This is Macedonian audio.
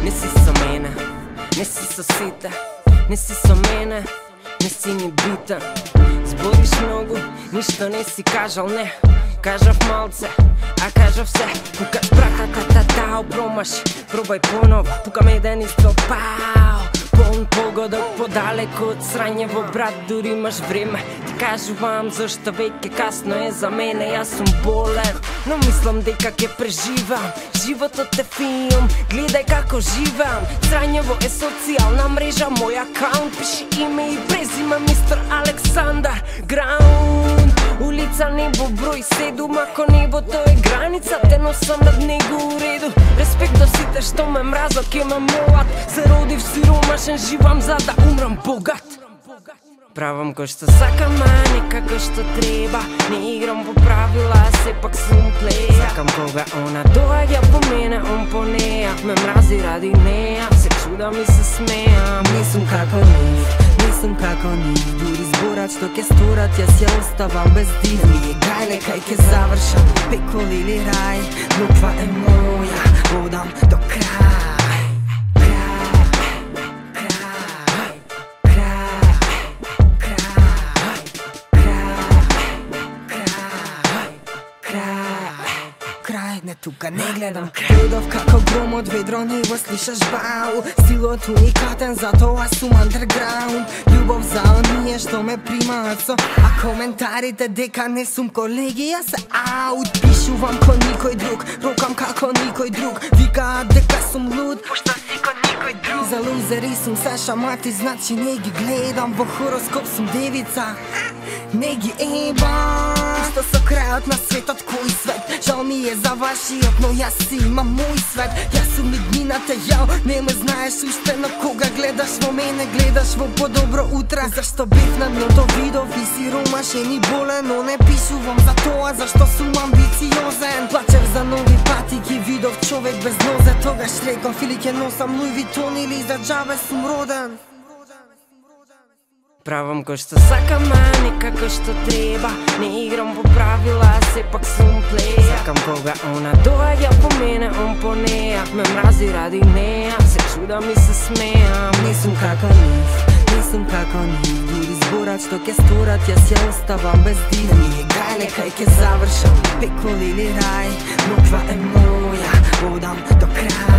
Не си со мене, не си со сите, не си со мене, не си ни битен. Збориш многу, ништо не си кажал, не. Кажав малце, а кажав се. Пукаш братата, промаши, пробај поново. Пукам еден исто, пау. Полн погодок, подалеку од срањево, брат, дури имаш време. Ти кажувам зашто веќе касно е за мене. Јас сум болен, но мислам дека ќе преживам. Животот е филм, гледај како живеам. Срањево е социјална мрежа, мој акаунт. Пиши име и презиме мистер Александар Граунд. Улица небо број 7, ако небото е граница, те носам над него уреду. Респект до сите што ме мразат, ке ме молат. Се родив сиромашен, живам за да умрам богат. Правам кој што сакам, а не како што треба. Не играм по правила, сепак сум плеја. Сакам кога она доаѓа по мене, он по неја. Ме мрази ради неја, се чудам и се смејам. Не сум како нив, не сум како нив. Дури зборат што ке сторат, јас ја оставам без див. Ми е гајле кај ке завршам, пекол или рај. Луква е моја, одам до крај. Не тука не гледам Додов како гром од ведро, не го слишаш бау. Стилот уникатен, затоа сум underground. Љубов за оние што ме примаат со, а коментарите дека не сум колеги, јас се аут. Пишувам ко никој друг, рокам како никој друг. Викаат дека сум луд, пошто си ко никој друг. За лузери сум се шамати, значи не ги гледам. Во хороскоп сум девица, не ги ебам. Што со крајот на светот, кој свет? Жал ми е за вашиот, но јас си имам мој свет. Јас сум иднината, јао, не ме знаеш уште, но кога гледаш во мене, гледаш во подобро утро. Зашто бев на дното видов и сиромашен и болен, но не пишувам за тоа, зашто сум амбициозен. Плачев за нови пати, ги видов човек без нозе. Тогаш реков или ќе носам Луи Витон или за џабе сум роден. Правам кој што сакам, а не како што треба. Не играм по правила, сепак сум плеја. Сакам кога она доаѓа по мене, он по неја. Ме мрази ради неја, се чудам и се смејам. Не сум како нив, не сум како нив. Дури зборат што ке сторат, јас ја оставам без див. Ми е гајле кај ке завршам, пекол или рај. Луква е моја, одам до крај.